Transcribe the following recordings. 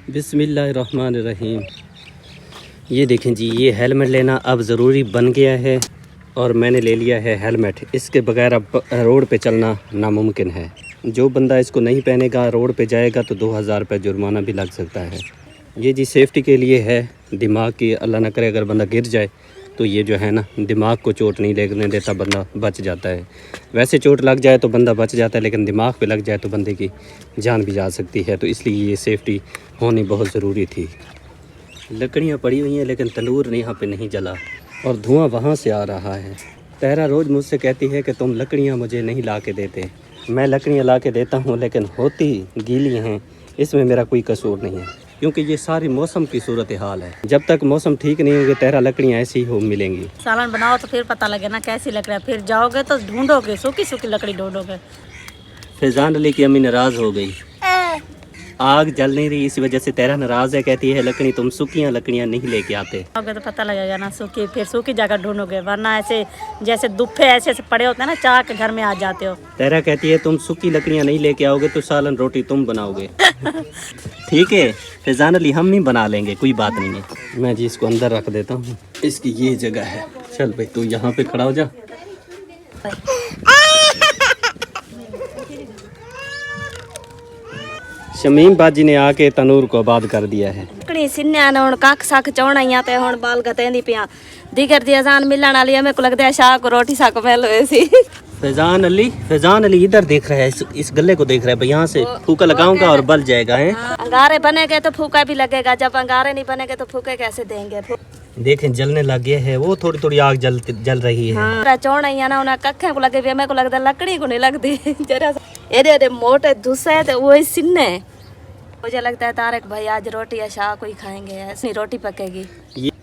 बिस्मिल्लाहिर्रहमानिर्रहीम। ये देखें जी, ये हेलमेट लेना अब ज़रूरी बन गया है और मैंने ले लिया है हेलमेट। इसके बगैर अब रोड पे चलना नामुमकिन है। जो बंदा इसको नहीं पहनेगा रोड पे जाएगा तो 2000 रुपये जुर्माना भी लग सकता है। ये जी सेफ्टी के लिए है, दिमाग की अल्लाह न करे अगर बंदा गिर जाए तो ये जो है ना दिमाग को चोट नहीं लगने देता, बंदा बच जाता है। वैसे चोट लग जाए तो बंदा बच जाता है, लेकिन दिमाग पे लग जाए तो बंदे की जान भी जा सकती है। तो इसलिए ये सेफ्टी होनी बहुत ज़रूरी थी। लकड़ियाँ पड़ी हुई हैं लेकिन तंदूर यहाँ पे नहीं जला और धुआं वहाँ से आ रहा है। तहरा रोज़ मुझसे कहती है कि तुम लकड़ियाँ मुझे नहीं ला के देते। मैं लकड़ियाँ ला के देता हूँ लेकिन होती गीली हैं, इसमें मेरा कोई कसूर नहीं है, क्योंकि ये सारी मौसम की सूरत हाल है। जब तक मौसम ठीक नहीं होगी तहरा लकड़ियाँ ऐसी ही हो मिलेंगी। सालन बनाओ तो फिर पता लगे ना कैसी लकड़ियाँ, फिर जाओगे तो ढूंढोगे, सूखी सूखी लकड़ी ढूंढोगे। फैजान अली की अम्मी नाराज़ हो गई, आग जल नहीं रही, इसी वजह से तेरा नाराज़ है। कहती है लकड़ी तुम सूखियाँ लकड़ियाँ नहीं लेके आते। जाओगे तो पता लगेगा ना सूखी, फिर सूखी जगह ढूंढोगे, वरना ऐसे जैसे दुफे ऐसे पड़े होते हैं ना, चाह के घर में आ जाते हो। तेरा कहती है तुम सूखी लकड़ियाँ नहीं लेके आओगे तो सालन रोटी तुम बनाओगे। ठीक है फैजान अली, हम ही बना लेंगे, कोई बात नहीं है। मैं जी इसको अंदर रख देता हूँ, इसकी ये जगह है। चल भाई तू यहाँ पे खड़ा हो जा। शमीम बाजी ने आके तनूर को आबाद कर दिया है। लकड़ी सिन्ने ने हुण कख सख चौणाइयां ते हुण बाल गतेंदी पियां। दिगर दी अजान मिलण वाली है, मेरे को लगदा है शाह को रोटी सा को मिल होए सी। फैजान अली इधर देख रहा है, इस गले को देख रहा है। यहाँ से फूका लगाऊंगा और बल जाएगा है। अंगारे बनेगे तो फूका भी लगेगा, जब अंगारे नहीं बनेगे तो फूके कैसे देंगे। देखें जलने लग गया है, वो थोड़ी थोड़ी आग जल रही है। हाँ, चौणाइयां ना उन्हें कखे को लगे, मेरे को लगता लकड़ी को नहीं लगती। जरा एडे मोटे धुस्से थे वही सिन्ने। मुझे लगता है तारक भाई आज रोटी या शाह कोई खाएंगे, ऐसी रोटी पकेगी।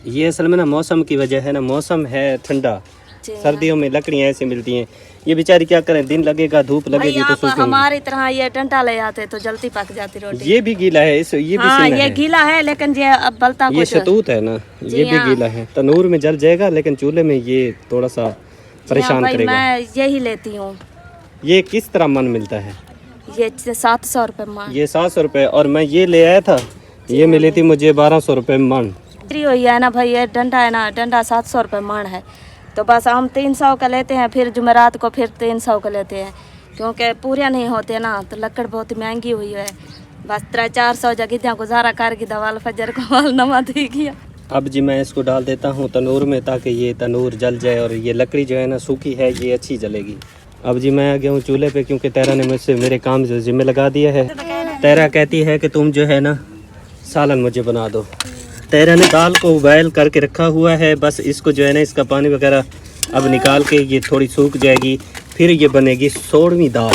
ये असल में ना मौसम की वजह है ना, मौसम है ठंडा, सर्दियों में लकड़ियाँ ऐसे मिलती हैं। ये बेचारी क्या करें, दिन लगेगा धूप लगेगी तो सूखेंगी। हमारी तरह ये डंडा ले आते तो जल्दी पक जाती रोटी। ये भी गीला है, ये भी हाँ, ये गीला है लेकिन ये अब बलता ये शतूत है ना, ये भी गीला है। तनूर में जल जाएगा लेकिन चूल्हे में ये थोड़ा सा परेशान करेगा। मैं यही लेती हूँ। ये किस तरह मन मिलता है? ये 700 रुपये मन। ये 700 रुपये, और मैं ये ले आया था, ये मिली थी मुझे 1200 रुपये मन। हुई है ना भाई, ये डंडा है ना, डंडा 700 रुपये मन है। तो बस हम 300 का लेते हैं, फिर जुमेरात को फिर 300 का लेते हैं, क्योंकि पूरे नहीं होते ना, तो लकड़ बहुत महंगी हुई है। बस 300-400 जगह गुजारा करके दवाल फजर को नमा दे गया। अब जी मैं इसको डाल देता हूँ तनूर में, ताकि ये तनूर जल जाए और ये लकड़ी जो है ना सूखी है ये अच्छी जलेगी। अब जी मैं आ गया हूँ चूल्हे पे, क्योंकि तेरा ने मुझसे मेरे काम से जिम्मे लगा दिया है। तेरा कहती है कि तुम जो है ना सालन मुझे बना दो। तेरा ने दाल को उबाइल करके रखा हुआ है, बस इसको जो है ना इसका पानी वगैरह अब निकाल के ये थोड़ी सूख जाएगी, फिर ये बनेगी 16वीं दाल।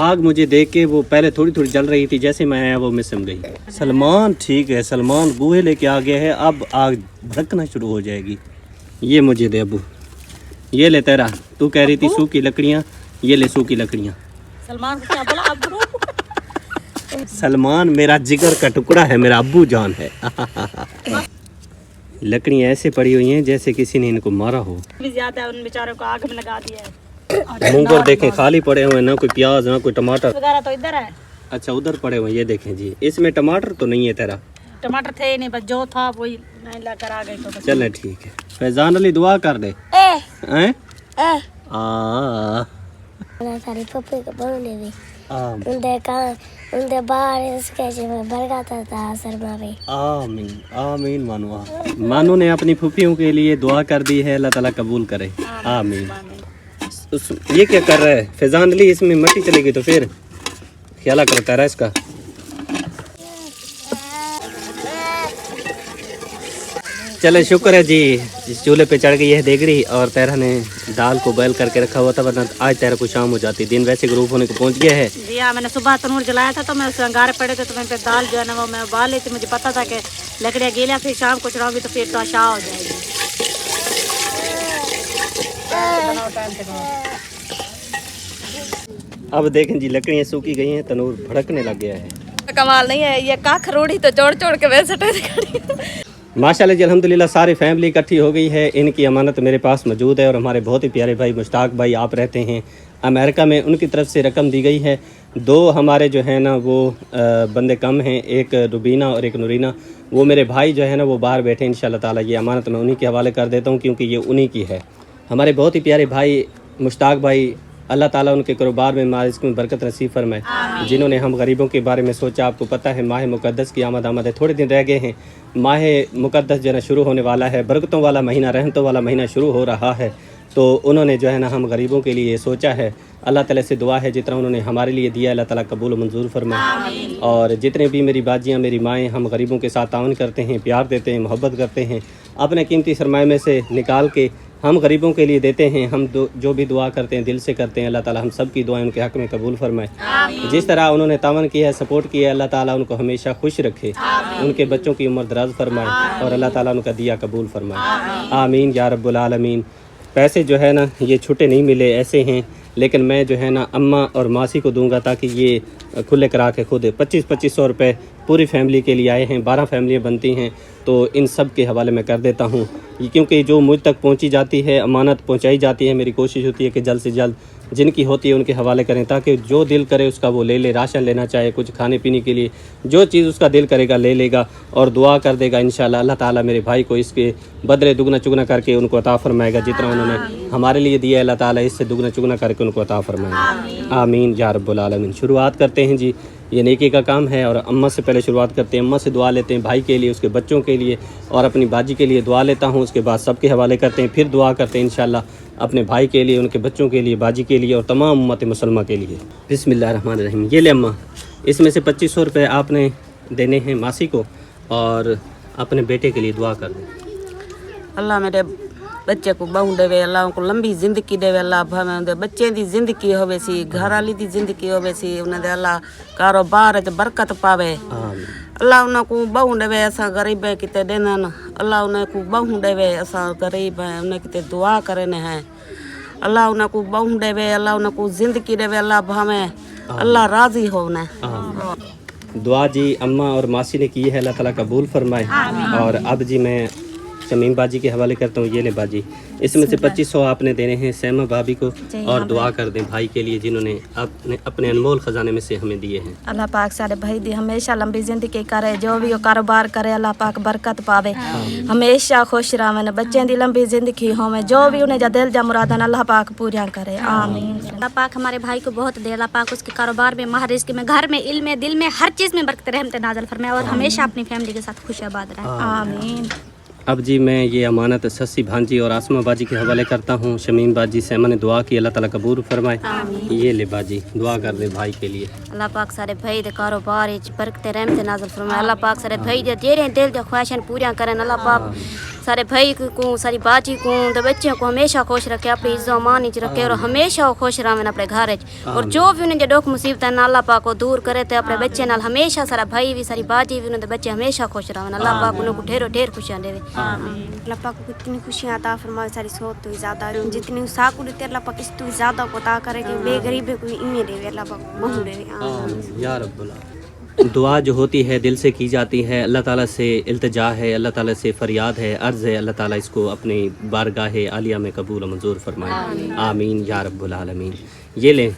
आग मुझे देख के वो पहले थोड़ी थोड़ी जल रही थी, जैसे मैं आया वो मैं सिम गई। सलमान ठीक है, सलमान बूहे लेके आ गया है, अब आग धकना शुरू हो जाएगी। ये मुझे दे अबू, ये ले। तेरा तू कह रही थी सूखी लकड़ियाँ, ये ले सूखी लकड़ियाँ। सलमान को क्या बोला अब्बू? सलमान मेरा जिगर का टुकड़ा है, मेरा अब्बू जान है। लकड़ियाँ ऐसे पड़ी हुई हैं जैसे किसी ने इनको मारा हो। भी ज्यादा उन बेचारों को आग में लगा दिया है। मूंगर देखें खाली पड़े हुए, ना कोई प्याज ना कोई टमाटर वगैरह तो इधर है। अच्छा उधर पड़े हुए, ये देखें जी, इसमें टमाटर तो नहीं है। तेरा टमाटर थे नहीं, बस जो था वही नहीं लेकर आ गए। तो चले ठीक है। फैजान अली दुआ कर दे। हैं? सारी पप्पी को बोलने भी आमीन उनके बाहर इसके में बरकत था सरमा में। आमीन आमीन। मानो ने अपनी फूफियों के लिए दुआ कर दी है, अल्लाह ताला कबूल करे। आमीन। ये क्या कर रहा है फैजान अली? इसमें मट्टी चलेगी तो फिर ख्याल करता रहा इसका। चले शुक्र है जी, इस चूल्हे पे चढ़ गई है देगड़ी, और तेरा ने दाल को बॉयल करके रखा हुआ था, वरना आज तेरा को शाम हो जाती। दिन वैसे ग्रुप होने को पहुंच गया है। जी हाँ, मैंने सुबह तनूर जलाया था तो मैं उससे अंगारे पड़े थे, तो मैं फिर दाल जो है ना वो मैं उबाल ली थी। मुझे पता था कि लकड़ियाँ गीला, फिर शाम को चढ़ाऊंगी तो फिर तो शाह हो जाएगी। अब देखें जी लकड़ियाँ सूखी गई हैं, तनूर भड़कने लग गया है। कमाल नहीं है, ये काख रोड़ी तो जोड़ जोड़ के वैसे माशाल्लाह जी अल्हम्दुलिल्लाह सारी फैमिली इकट्ठी हो गई है। इनकी अमानत मेरे पास मौजूद है, और हमारे बहुत ही प्यारे भाई मुश्ताक भाई आप रहते हैं अमेरिका में, उनकी तरफ से रकम दी गई है। दो हमारे जो है ना वो बंदे कम हैं, एक रुबीना और एक नूरीना, वो मेरे भाई जो है ना वो बाहर बैठे हैं। इंशाल्लाह ताला ये अमानत मैं उन्हीं के हवाले कर देता हूँ क्योंकि ये उन्हीं की है। हमारे बहुत ही प्यारे भाई मुश्ताक भाई, अल्लाह ताला उनके कारोबार में मारिज़्क़ में बरकत नसीब फरमाए, जिन्होंने हम गरीबों के बारे में सोचा। आपको पता है माह मुक़द्दस की आमद है, थोड़े दिन रह गए हैं, माह मुक़द्दस जो है शुरू होने वाला है, बरकतों वाला महीना, रहमतों वाला महीना शुरू हो रहा है। तो उन्होंने जो है ना हम गरीबों के लिए सोचा है। अल्लाह ताला से दुआ है जितना उन्होंने हमारे लिए दिया अल्लाह ताला कबूल और मंजूर फरमाए। और जितने भी मेरी बाजियाँ मेरी माएँ हम गरीबों के साथ ताउन करते हैं, प्यार देते हैं, मोहब्बत करते हैं, अपने कीमती सरमाए में से निकाल के हम गरीबों के लिए देते हैं। हम जो भी दुआ करते हैं दिल से करते हैं, अल्लाह ताला हम सब की दुआएं उनके हक़ में कबूल फरमाए। जिस तरह उन्होंने तावन किया है, सपोर्ट किया है, अल्लाह ताला उनको हमेशा खुश रखे, उनके बच्चों की उम्र दराज फरमाए और अल्लाह ताला उनका दिया कबूल फरमाए। आमीन या रब्बुल आलमीन। पैसे जो है ना ये छुट्टे नहीं मिले, ऐसे हैं, लेकिन मैं जो है ना अम्मा और मासी को दूंगा ताकि ये खुले करा के खुद 2500 रुपये पूरी फैमिली के लिए आए हैं। 12 फैमिलियाँ बनती हैं, तो इन सब के हवाले में कर देता हूँ, क्योंकि जो मुझ तक पहुँची जाती है, अमानत पहुँचाई जाती है, मेरी कोशिश होती है कि जल्द से जल्द जिनकी होती है उनके हवाले करें, ताकि जो दिल करे उसका वो ले ले। राशन लेना चाहे, कुछ खाने पीने के लिए, जो चीज़ उसका दिल करेगा ले लेगा और दुआ कर देगा। इंशाल्लाह अल्लाह ताला मेरे भाई को इसके बदले दुगना चुगना करके उनको अता फरमाएगा। जितना उन्होंने हमारे लिए दिया अल्लाह ताला इससे दुगना चुगना करके उनको अता फरमाएगा। आमीन या रब्बुल आलमीन। शुरुआत करते हैं जी, ये नेकी का काम है। और अम्मा से पहले शुरुआत करते हैं, अम्मा से दुआ लेते हैं, भाई के लिए, उसके बच्चों के लिए और अपनी बाजी के लिए दुआ लेता हूँ। उसके बाद सबके हवाले करते हैं, फिर दुआ करते हैं इंशाल्लाह अपने भाई के लिए, उनके बच्चों के लिए, बाजी के लिए और तमाम उम्मत मुसलमान के लिए। बिस्मिल्लाहिर्रहमानिर्रहीम। ये ले अम्मा, इसमें से 2500 रुपये आपने देने हैं मासी को और अपने बेटे के लिए दुआ कर दें। अल्लाह मेरे बच्चे को बहु देवे, अल्लाह उनको लंबी जिंदगी देवे, अल्लाह भावे बच्चे की जिंदगी होवे सी, घर वाली की जिंदगी होवे सी, उन्हें अल्लाह कारोबार च बरकत पावे। अल्लाह उन्हें को बहु देवे, असा गरीब है किते देना, अल्लाह उन्हें को बहु देवे, असा गरीब है उन्हें किते दुआ करने हैं। अल्लाह उन्हें को बहु देवे, अल्लाह उन्हें को जिंदगी देवे, अल्लाह भावे अल्लाह राजी होने। दुआ जी अम्मा और मासी ने की है, अल्लाह ताला कबूल फरमाए। और अब जी मैं शमीम बाजी के हवाले करता हूँ। ये ले बाजी, इसमें से 2500 आपने देने हैं सैमा भाभी को और दुआ कर दें भाई के लिए जिन्होंने अपने अनमोल ख़जाने में से हमें दिए हैं। अल्लाह पाक सारे भाई दी हमेशा लंबी जिंदगी करे, जो भी वो कारोबार करे अल्लाह पाक बरकत पावे, हमेशा खुश रहे, बच्चों की लंबी जिंदगी होवे, जो भी उन्हें जा दिल जा मुरादन अल्लाह पाक पूरा करे। आमीन। अल्लाह पाक हमारे भाई को बहुत दे, अल्लाह पाक उसके कारोबार में, माह रिज़्क़ में, घर में, इल्म में, दिल में, हर चीज़ में बरकत रहमत नाज़िल फरमाए और हमेशा अपनी फैमिली के साथ खुश आबाद रहे। आमीन। अब जी मैं ये अमानत सस्सी भांजी और आसमा बाजी के हवाले करता हूँ। शमीम बाजी सैमा ने दुआ की, अल्लाह ताला कबूल फरमाए। ये ले बाजी, दुआ कर दे भाई के लिए। अल्लाह पाक सारे भाई दे कारोबार विच बरकत रहमत नाज़िल फरमाए। अल्लाह पाक सारे भाई दे जेरे दिल दी ख्वाहिशां पूरियां करन। अल्लाह पाक सारे भाई को, सारी बाजी को, तो बच्चों को हमेशा खुश रखे, अपनी इज्जत मान च रखे और हमेशा खुश रहें अपने घर च। और जो भी उन्हें दुख मुसीबत है अल्लाह पाक को दूर करे, तो अपने बच्चे नाल हमेशा सारा भाई भी, सारी बाजी भी, उन्हें बच्चे हमेशा खुश रहें। अल्लाह पाक उनको ढेरों ढेर खुशियां देवे। अल्लाह पाक को इतनी खुशियाँ अता फरमाए, सारी सोच तो ज़्यादा जितनी साकू देते अल्लाह पाक इस तो ज़्यादा को अता करे कि बेगरीब को इन्हें देवे, अल्लाह पाक बहु देवे। या रब्बुल आलमीन। दुआ जो होती है दिल से की जाती है, अल्लाह ताला से इल्तिजा है, अल्लाह ताला से फरियाद है, अर्ज़ है, अल्लाह ताला इसको अपनी बारगाह आलिया में कबूल और मंजूर फरमाए। आमीन या रब्बुल आलमीन। ये लें,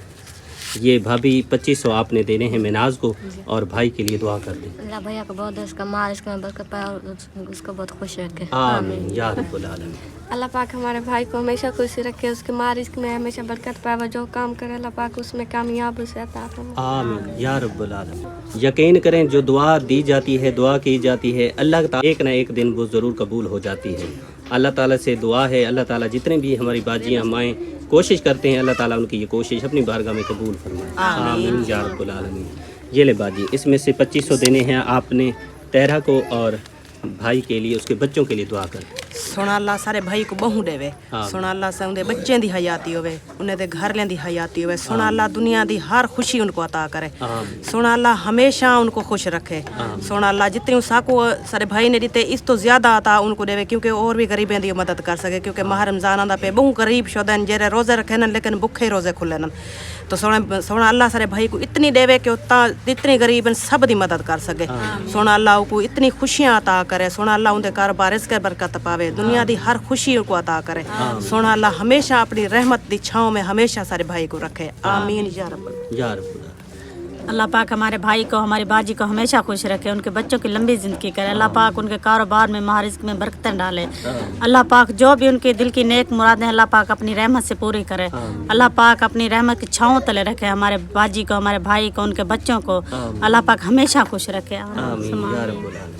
ये भाभी 2500 आपने देने हैं मिनाज को और भाई के लिए दुआ कर दें। अल्लाह भैया को बहुत उसका माल इसका बरकत पाए और उसको बहुत खुश रखे। आमीन या रब्बुल आलमीन। अल्लाह पाक हमारे भाई को हमेशा खुशी रखे, उसके माँ रिज़्क़ में हमेशा बरकत पाए, जो काम करे अल्लाह पाक उसमें कामयाब उसे अता फरमाए। आमीन या रब्बुल आलमीन। यकीन करें जो दुआ दी जाती है, दुआ की जाती है, अल्लाह ताला एक ना एक दिन वो ज़रूर कबूल हो जाती है। अल्लाह ताला से दुआ है, अल्लाह ताला जितने भी हमारी बाजियाँ माएँ कोशिश करते हैं, अल्लाह ताला उनकी ये कोशिश अपनी बारगाह में कबूल फरमाए। आमीन या रब्बुल आलमीन। ये ले बाजी, इसमें से 2500 देने हैं आपने तेरा को और भाई के लिए, उसके बच्चों के लिए दुआ कर। सोना अल्लाह सारे भाई को बहु देवे, सोना अल्लाह से उनके बच्चों की हयाती होवे, उन्हें दे घर लें दी हयाती होवे, सोना अल्लाह दुनिया दी हर खुशी उनको अता करे, सोना अल्लाह हमेशा उनको खुश रखे, सोना अल्लाह जितनी साकू सारे भाई ने दीते इस तो ज़्यादा अता उनको देवे, क्योंकि और भी गरीबें दी मदद कर सके, क्योंकि माह रमज़ान आंदा पे बहु गरीब शोदन जेरे रोज़े रखे न लेकिन भुखे रोज़े खुले न, तो सोना अल्लाह सारे भाई को इतनी देवे कि जितनी गरीब सब दी मदद कर सके, सोना अल्लाह को इतनी खुशियाँ अता करे, सोना अल्लाह उनके कारोबार के बरकत पावे, दुनिया दी हर खुशी उनको अता करे, सोना अल्लाह हमेशा अपनी रहमत दी छाँव में हमेशा सारे भाई को रखे। आमीन या रब्बुल। अल्लाह पाक हमारे भाई को, हमारी बाजी को हमेशा खुश रखे, उनके बच्चों की लंबी ज़िंदगी करे। अल्लाह पाक उनके कारोबार में महारिज़्क़ में बरकतें डाले। अल्लाह पाक जो भी उनके दिल की नेक मुरादें अल्लाह पाक अपनी रहमत से पूरी करे। अल्लाह पाक अपनी रहमत की छाँव तले रखे हमारे बाजी को, हमारे भाई को, उनके बच्चों को। अल्लाह पाक हमेशा खुश रखे। आमीन या रब्बुल आलमीन।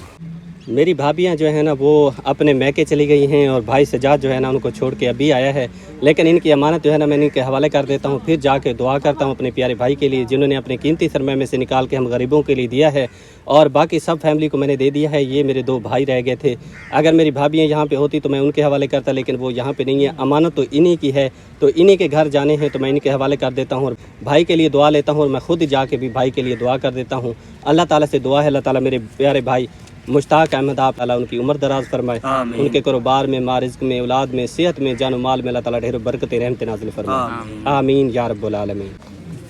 मेरी भाभियाँ जो है ना वो अपने मैके चली गई हैं और भाई सजाद जो है ना उनको छोड़ के अभी आया है, लेकिन इनकी अमानत जो है ना मैं इनके हवाले कर देता हूँ। फिर जाके दुआ करता हूँ अपने प्यारे भाई के लिए जिन्होंने अपने कीमती सरमाए में से निकाल के हम गरीबों के लिए दिया है, और बाकी सब फैमिली को मैंने दे दिया है। ये मेरे 2 भाई रह गए थे, अगर मेरी भाभियाँ यहाँ पे होती तो मैं उनके हवाले करता, लेकिन वो यहाँ पे नहीं है। अमानत तो इन्हीं की है, तो इन्हीं के घर जाने हैं तो मैं इनके हवाले कर देता हूँ और भाई के लिए दुआ लेता हूँ, और मैं खुद जाके भी भाई के लिए दुआ कर देता हूँ। अल्लाह ताला से दुआ है, अल्लाह ताला मेरे प्यारे भाई मुश्ताक अहमद आप ताला उनकी उम्र दराज फरमाए, उनके कारोबार में, मारिज़्क़ में, औलाद में, सेहत में, जान माल में अल्लाह ताला ढेरों बरकत रहमत नाज़िल फरमाए। आमीन या रब्बुल आलमीन।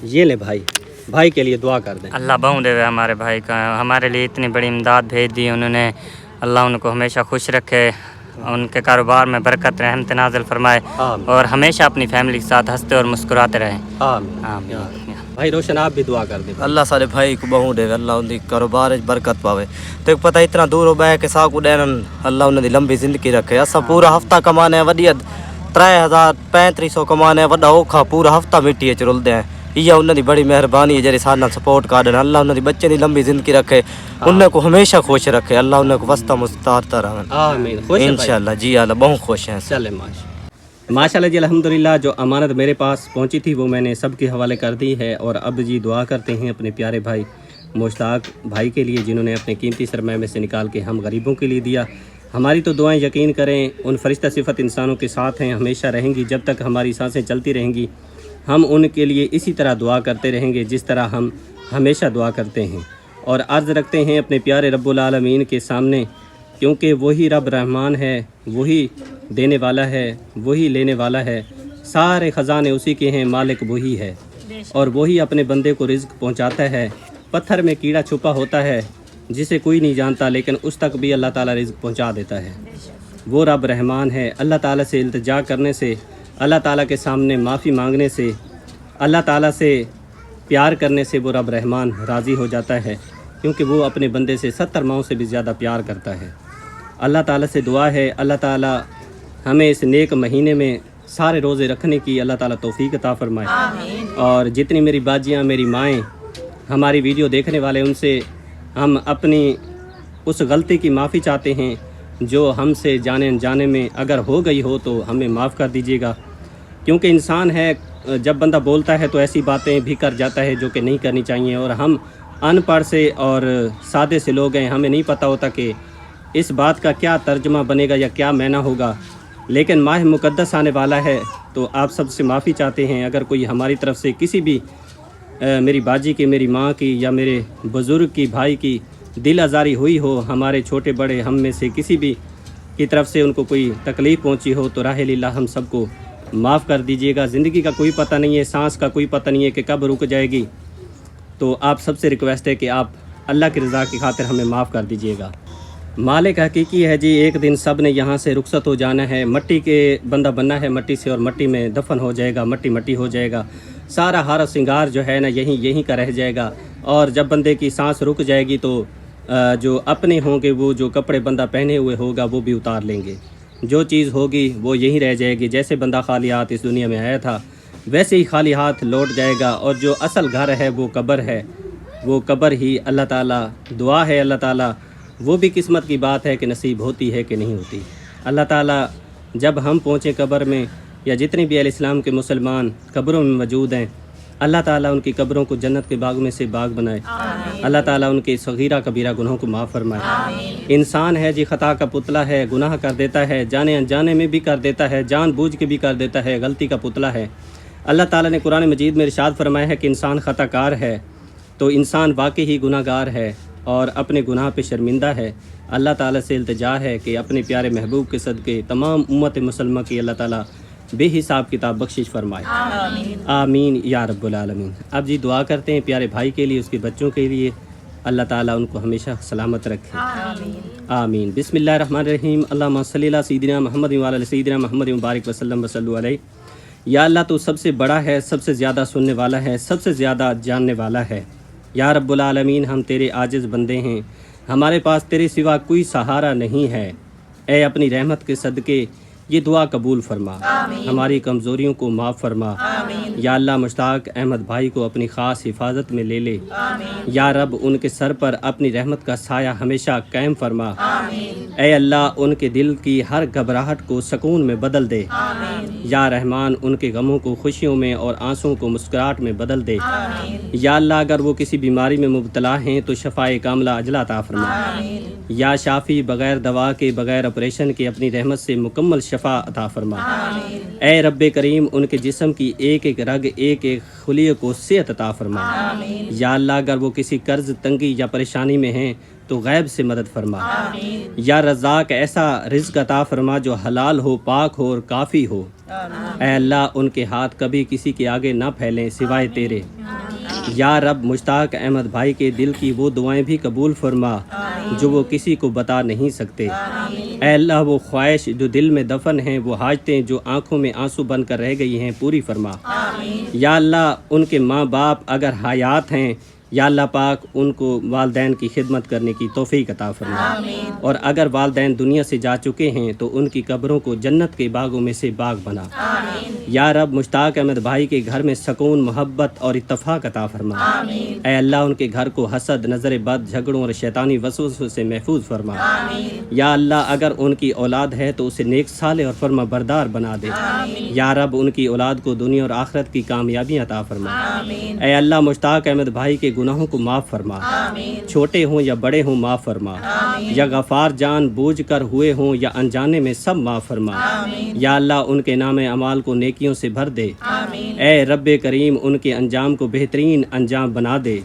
ये ले भाई के लिए दुआ कर दें। अल्लाह बहु देवे हमारे भाई का, हमारे लिए इतनी बड़ी इमदाद भेज दी उन्होंने। अल्लाह उनको हमेशा खुश रखे, उनके कारोबार में बरकत रहमत नाज़िल फरमाए, और हमेशा अपनी फैमिली के साथ हंसते और मुस्कुराते रहें। आमीन आमीन। भाई रोशन आप भी दुआ कर दें। अल्लाह सारे भाई को बहु देवे, अल्लाह उनकी कारोबार बरकत पावे। तो पता इतना दूर बह के साकू ॾियनि, अल्लाह उन्हें लंबी ज़िंदगी रखे। असां पूरा हफ़्ता कमाने वॾी 3000-3500 कमाने वॾा औखा पूरा हफ़्ता मिट्टी च रुलदे हैं। इहा उन्हें बड़ी मेहरबानी है जड़ी सारे सपोर्ट कर देना। अल्लाह उन्हें बच्चे की लंबी ज़िंदगी रखे, उन्हें को हमेशा खुश रखे। अल्लाह उन्हें को वस्ता मुस्तारता रहे। आमीन। इंशाअल्लाह जी अल्लाह बहुत खुश हैं। चले माशाल्लाह जी अल्हम्दुलिल्लाह। जो अमानत मेरे पास पहुंची थी वो मैंने सबके हवाले कर दी है, और अब जी दुआ करते हैं अपने प्यारे भाई मुश्ताक भाई के लिए जिन्होंने अपने कीमती सरमाए में से निकाल के हम गरीबों के लिए दिया। हमारी तो दुआएं यकीन करें उन फरिश्ता सिफत इंसानों के साथ हैं, हमेशा रहेंगी जब तक हमारी सांसें चलती रहेंगी। हम उनके लिए इसी तरह दुआ करते रहेंगे जिस तरह हम हमेशा दुआ करते हैं, और अर्ज़ रखते हैं अपने प्यारे रब्बुल आलमीन के सामने, क्योंकि वही रब रहमान है, वही देने वाला है, वही लेने वाला है, सारे ख़जाने उसी के हैं, मालिक वही है, और वही अपने बंदे को रिज़्क़ पहुंचाता है। पत्थर में कीड़ा छुपा होता है जिसे कोई नहीं जानता, लेकिन उस तक भी अल्लाह ताला रिज़्क़ पहुंचा देता है। वो रब रहमान है। अल्लाह ताला से इल्तिजा करने से, अल्लाह ताला के सामने माफ़ी मांगने से, अल्लाह ताला से प्यार करने से वो रब रहमान राज़ी हो जाता है, क्योंकि वो अपने बंदे से 70 माओं से भी ज़्यादा प्यार करता है। अल्लाह ताला से दुआ है अल्लाह ताला हमें इस नेक महीने में सारे रोज़े रखने की अल्लाह ताला तौफीक अता फरमाए। और जितनी मेरी बाजियाँ, मेरी माएँ, हमारी वीडियो देखने वाले, उनसे हम अपनी उस गलती की माफ़ी चाहते हैं जो हमसे जाने अनजाने में अगर हो गई हो तो हमें माफ़ कर दीजिएगा, क्योंकि इंसान है जब बंदा बोलता है तो ऐसी बातें भी कर जाता है जो कि नहीं करनी चाहिए, और हम अनपढ़ से और सादे से लोग हैं, हमें नहीं पता होता कि इस बात का क्या तर्जमा बनेगा या क्या मायना होगा। लेकिन माह मुक़द्दस आने वाला है तो आप सबसे माफ़ी चाहते हैं अगर कोई हमारी तरफ से किसी भी मेरी बाजी की, मेरी माँ की या मेरे बुज़ुर्ग की, भाई की दिल आज़ारी हुई हो, हमारे छोटे बड़े हम में से किसी भी की तरफ से उनको कोई तकलीफ़ पहुँची हो, तो राह लीला हम सबको माफ़ कर दीजिएगा। ज़िंदगी का कोई पता नहीं है, सांस का कोई पता नहीं है कि कब रुक जाएगी, तो आप सबसे रिक्वेस्ट है कि आप अल्लाह की रज़ा की खातिर हमें माफ़ कर दीजिएगा। मालिक हकीकी है जी, एक दिन सब ने यहाँ से रुखसत हो जाना है, मट्टी के बंदा बनना है मट्टी से, और मट्टी में दफन हो जाएगा, मट्टी मट्टी हो जाएगा, सारा हार सिंगार जो है ना यहीं का रह जाएगा। और जब बंदे की सांस रुक जाएगी तो जो अपने होंगे, वो जो कपड़े बंदा पहने हुए होगा वो भी उतार लेंगे, जो चीज़ होगी वो यहीं रह जाएगी। जैसे बंदा खाली हाथ इस दुनिया में आया था वैसे ही खाली हाथ लौट जाएगा, और जो असल घर है वो कब्र है, वो कब्र ही अल्लाह ताला दुआ है अल्लाह ताला, वो भी किस्मत की बात है कि नसीब होती है कि नहीं होती। अल्लाह ताला जब हम पहुँचें कब्र में, या जितने भी अहले इस्लाम के मुसलमान कब्रों में मौजूद हैं, अल्लाह ताला उनकी कब्रों को जन्नत के बाग में से बाग बनाए। अल्लाह ताला उनके सगीरा कबीरा गुनाहों को माफ़ फरमाए। इंसान है जी, ख़ता का पुतला है, गुनाह कर देता है, जाने अनजाने में भी कर देता है, जानबूझ के भी कर देता है, गलती का पुतला है। अल्लाह ताला ने कुरान मजीद में इरशाद फरमाया है कि इंसान ख़ताकार है, तो इंसान वाकई ही गुनाहगार है और अपने गुनाह पे शर्मिंदा है। अल्लाह ताला से इल्तिजा है कि अपने प्यारे महबूब के सदक़े तमाम उम्मत मुसलमा की अल्लाह ताला बेहिसाब किताब बख्शिश फरमाए। आमीन या रब्बुल आलमीन। अब जी दुआ करते हैं प्यारे भाई के लिए, उसके बच्चों के लिए, अल्लाह ताला उनको हमेशा सलामत रखे। आमीन। बिस्मिल्लाहिर्रहमानिर्रहीम। अल्लाहुम्मा सल्ली अला सय्यिदिना मुहम्मद व अला सय्यिदिना मुहम्मद व बारिक वसल्लम वसल्लु अलैहि। या अल्लाह तो सबसे बड़ा है, सबसे ज़्यादा सुनने वाला है, सबसे ज़्यादा जानने वाला है। یا رب العالمین ہم تیرے عاجز بندے ہیں، ہمارے پاس تیرے سوا کوئی سہارا نہیں ہے، اے اپنی رحمت کے صدقے یہ دعا قبول فرما، ہماری کمزوریوں کو معاف فرما۔ یا اللہ مشتاق احمد بھائی کو اپنی خاص حفاظت میں لے لے، یا رب ان کے سر پر اپنی رحمت کا سایہ ہمیشہ قائم فرما۔ اے اللہ ان کے دل کی ہر گھبراہٹ کو سکون میں بدل دے، یا رحمان ان کے غموں کو خوشیوں میں اور آنسوؤں کو مسکراہٹ میں بدل دے۔ یا اللہ اگر وہ کسی بیماری میں مبتلا ہیں تو شفائے کاملہ عاجلہ عطا فرما۔ یا شافی بغیر دوا کے بغیر آپریشن کے اپنی رحمت سے مکمل شفا عطا فرما۔ اے رب کریم ان کے جسم کی ایک ایک رگ ایک ایک خلیے کو صحت عطا فرما۔ یا اللہ اگر وہ کسی قرض تنگی یا پریشانی میں ہیں تو غیب سے مدد فرما۔ یا رزاق ایسا رزق عطا فرما جو حلال ہو، پاک ہو اور کافی ہو۔ اے اللہ ان کے ہاتھ کبھی کسی کے آگے نہ پھیلیں سوائے تیرے۔ یا رب مشتاق احمد بھائی کے دل کی وہ دعائیں بھی قبول فرما جو وہ کسی کو بتا نہیں سکتے۔ اے اللہ وہ خواہش جو دل میں دفن ہیں، وہ حاجتیں جو آنکھوں میں آنسو بن کر رہ گئی ہیں پوری فرما۔ یا اللہ ان کے ماں باپ اگر حیات ہیں، یا اللہ پاک ان کو والدین کی خدمت کرنے کی توفیق عطا فرما، اور اگر والدین دنیا سے جا چکے ہیں تو ان کی قبروں کو جنت کے باغوں میں سے باغ بنا۔ یا رب مشتاق احمد بھائی کے گھر میں سکون، محبت اور اتفاق عطا فرما۔ اے اللہ ان کے گھر کو حسد، نظر بد، جھگڑوں اور شیطانی وسوسوں سے محفوظ فرما۔ یا اللہ اگر ان کی اولاد ہے تو اسے نیک صالح اور فرما بردار بنا دے۔ یا رب ان کی اولاد کو دنیا اور آخرت کی کامیابیاں عطا فرما۔ اے اللہ مشتاق احمد بھائی کے گناہوں کو معاف فرما، چھوٹے ہوں یا بڑے ہوں معاف فرما، یا غفار جان بوجھ کر ہوئے ہوں یا انجانے میں سب معاف فرما۔ یا اللہ ان کے نام اعمال کو نیکیوں سے بھر دے۔ اے رب کریم ان کے انجام کو بہترین انجام بنا دے۔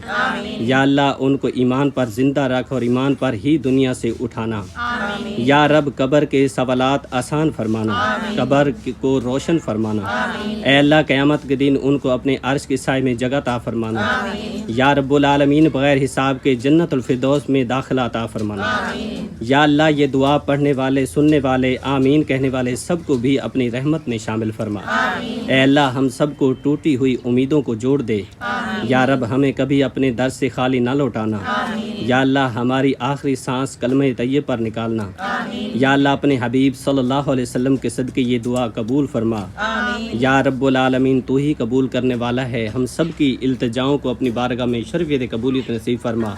یا اللہ ان کو ایمان پر زندہ رکھ اور ایمان پر ہی دنیا سے اٹھانا۔ یا رب قبر کے سوالات آسان فرمانا، قبر کو روشن فرمانا۔ اے اللہ قیامت کے دن ان کو اپنے عرش کے سائے میں جگہ عطا فرمانا۔ یا رب العالمین بغیر حساب کے جنت الفردوس میں داخلہ عطا فرمانا۔ یا اللہ یہ دعا پڑھنے والے، سننے والے، آمین کہنے والے سب کو بھی اپنی رحمت میں شامل فرما۔ اے اللہ ہم سب کو ٹوٹی ہوئی امیدوں کو جوڑ دے۔ یا رب ہمیں کبھی اپنے در سے خالی نہ لوٹانا۔ یا اللہ ہماری آخری سانس کلمہ طیب پر نکالنا۔ یا اللہ اپنے حبیب صلی اللہ علیہ وسلم کے صدقے یہ دعا قبول فرما۔ یا رب العالمین تو ہی قبول کرنے والا ہے، ہم سب کی التجاؤں کو اپنی بارگاہ میں شرفیت قبولیت نصیب فرما۔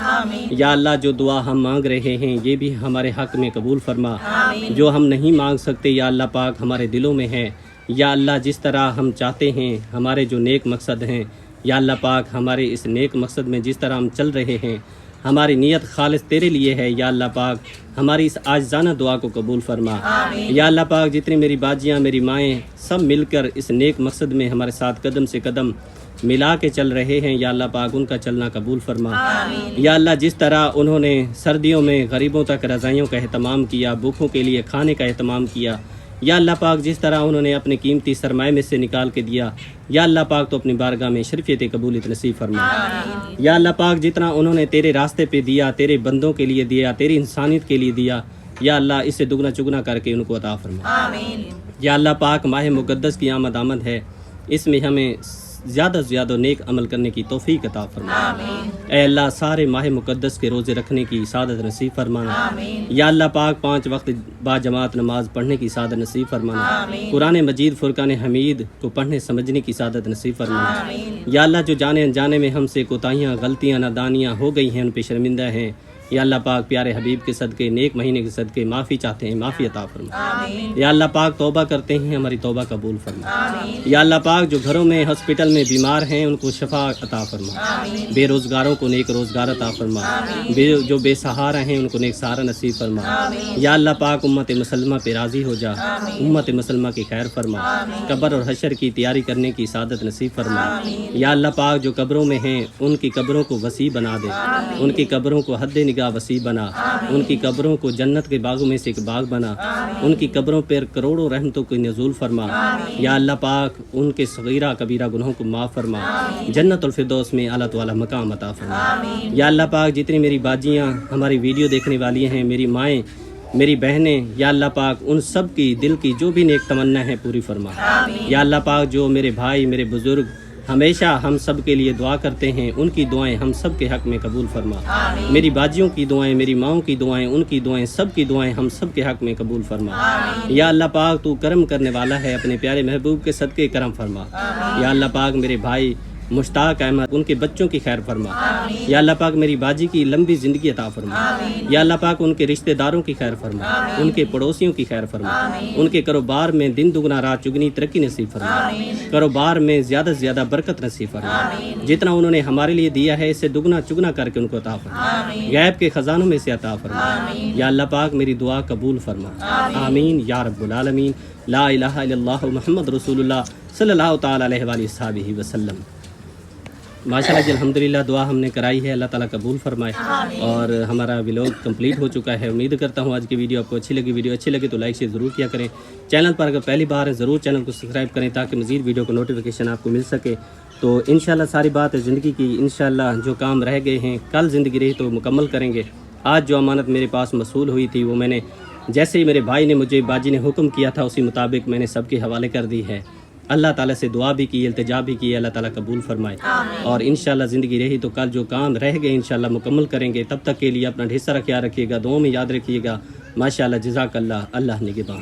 یا اللہ جو دعا ہم مانگ رہے ہیں یہ بھی ہمارے حق میں قبول فرما، جو ہم نہیں مانگ سکتے یا اللہ پاک ہمارے دلوں میں ہے۔ یا اللہ جس طرح ہم چاہتے ہیں ہمارے جو نیک مقصد ہیں، یا اللہ پاک ہمارے اس نیک مقصد میں جس طرح ہم چل رہے ہیں ہماری نیت خالص تیرے لیے ہے۔ یا اللہ پاک ہماری اس عاجزانہ دعا کو قبول فرما۔ یا اللہ پاک جتنی میری باجیاں، میری مائیں سب مل کر اس نیک مقصد میں ہمارے ساتھ قدم سے قدم ملا کے چل رہے ہیں، یا اللہ پاک ان کا چلنا قبول فرما۔ یا اللہ جس طرح انہوں نے سردیوں میں غریبوں تک رضائیوں کا اہتمام کیا، بھوکوں کے لیے کھانے کا اہتمام کیا، یا اللہ پاک جس طرح انہوں نے اپنے قیمتی سرمائے میں سے نکال کے دیا، یا اللہ پاک تو اپنی بارگاہ میں شرفیت قبولیت نصیب فرما۔ یا اللہ پاک جتنا انہوں نے تیرے راستے پہ دیا، تیرے بندوں کے لیے دیا، تیری انسانیت کے لیے دیا، یا اللہ اس سے دگنا چگنا کر کے ان کو عطا فرما۔ یا اللہ پاک ماہ مقدس کی آمد ہے، اس میں ہمیں زیادہ سے زیادہ نیک عمل کرنے کی توفیق عطا فرما۔ اے اللہ سارے ماہ مقدس کے روزے رکھنے کی سعادت نصیب فرمانا۔ یا اللہ پاک 5 وقت با جماعت نماز پڑھنے کی سعادت نصیب فرمانا۔ قرآن مجید فرقان حمید کو پڑھنے سمجھنے کی سعادت نصیب فرمانا۔ یا اللہ جو جانے انجانے میں ہم سے کوتاہیاں، غلطیاں، نادانیاں ہو گئی ہیں ان پہ شرمندہ ہیں، یا اللہ پاک پیارے حبیب کے صدقے، نیک مہینے کے صدقے معافی چاہتے ہیں، معافی عطا فرما۔ یا اللہ پاک توبہ کرتے ہیں، ہماری توبہ قبول فرما۔ یا اللہ پاک جو گھروں میں ہاسپٹل میں بیمار ہیں ان کو شفا عطا فرما، بے روزگاروں کو نیک روزگار عطا فرما، جو بے سہارا ہیں ان کو نیک سہارا نصیب فرما۔ یا اللہ پاک امت مسلمہ پہ راضی ہو جا، امت مسلمہ کی خیر فرما، قبر اور حشر کی تیاری کرنے کی سعادت نصیب فرما۔ یا اللہ پاک جو قبروں میں ہیں ان کی قبروں کو وسیع بنا دے، ان کی قبروں کو حد وسیع بنا، ان کی قبروں کو جنت کے باغوں میں سے ایک باغ بنا، ان کی قبروں پر کروڑوں رحمتوں کو نزول فرما۔ یا اللہ پاک ان کے صغیرہ کبیرہ گناہوں کو معاف فرما، جنت الفردوس میں اعلیٰ تعالی مقام عطا فرما۔ یا اللہ پاک جتنی میری باجیاں ہماری ویڈیو دیکھنے والی ہیں، میری مائیں، میری بہنیں، یا اللہ پاک ان سب کی دل کی جو بھی نیک تمنا ہے پوری فرما۔ یا اللہ پاک جو میرے بھائی، میرے بزرگ ہمیشہ ہم سب کے لیے دعا کرتے ہیں، ان کی دعائیں ہم سب کے حق میں قبول فرما۔ میری باجیوں کی دعائیں، میری ماؤں کی دعائیں، ان کی دعائیں، سب کی دعائیں ہم سب کے حق میں قبول فرما۔ یا اللہ پاک تو کرم کرنے والا ہے، اپنے پیارے محبوب کے صدقے کرم فرما۔ یا اللہ پاک میرے بھائی مشتاق احمد ان کے بچوں کی خیر فرما۔ یا اللہ پاک میری باجی کی لمبی زندگی عطا فرما۔ یا اللہ پاک ان کے رشتہ داروں کی خیر فرما، ان کے پڑوسیوں کی خیر فرما، ان کے کاروبار میں دن دگنا رات چگنی ترقی نصیب فرما، کاروبار میں زیادہ سے زیادہ برکت نصیب فرما۔ جتنا انہوں نے ہمارے لیے دیا ہے اس سے دگنا چگنا کر کے ان کو عطا فرما، غیب کے خزانوں میں سے عطا فرما۔ یا اللہ پاک میری دعا قبول فرما، آمین یا رب العالمین۔ لا الہ الا اللہ محمد رسول اللہ صلی اللہ تعالی علیہ وآلہ وصحبہ وسلم۔ ماشاءاللہ جی الحمدللہ دعا ہم نے کرائی ہے، اللہ تعالیٰ قبول فرمائے۔ اور ہمارا ولاگ کمپلیٹ ہو چکا ہے۔ امید کرتا ہوں آج کی ویڈیو آپ کو اچھی لگی۔ ویڈیو اچھی لگی تو لائک شیئر ضرور کیا کریں۔ چینل پر اگر پہلی بار ہے ضرور چینل کو سبسکرائب کریں تاکہ مزید ویڈیو کو نوٹیفیکیشن آپ کو مل سکے۔ تو انشاءاللہ ساری بات ہے زندگی کی، انشاءاللہ جو کام رہ گئے ہیں کل زندگی رہی تو مکمل کریں گے۔ آج جو امانت میرے پاس موصول ہوئی تھی وہ میں نے جیسے ہی میرے بھائی نے مجھے باجی نے حکم کیا تھا اسی مطابق میں نے سب کے حوالے کر دی ہے۔ اللہ تعالیٰ سے دعا بھی کی، التجا بھی کی، اللہ تعالیٰ قبول فرمائے۔ اور انشاءاللہ زندگی رہی تو کل جو کام رہ گئے انشاءاللہ مکمل کریں گے۔ تب تک کے لیے اپنا ڈھیر سارا خیال رکھیے گا، دعاؤں میں یاد رکھیے گا۔ ماشاءاللہ جزاک اللہ، اللہ نگہبان۔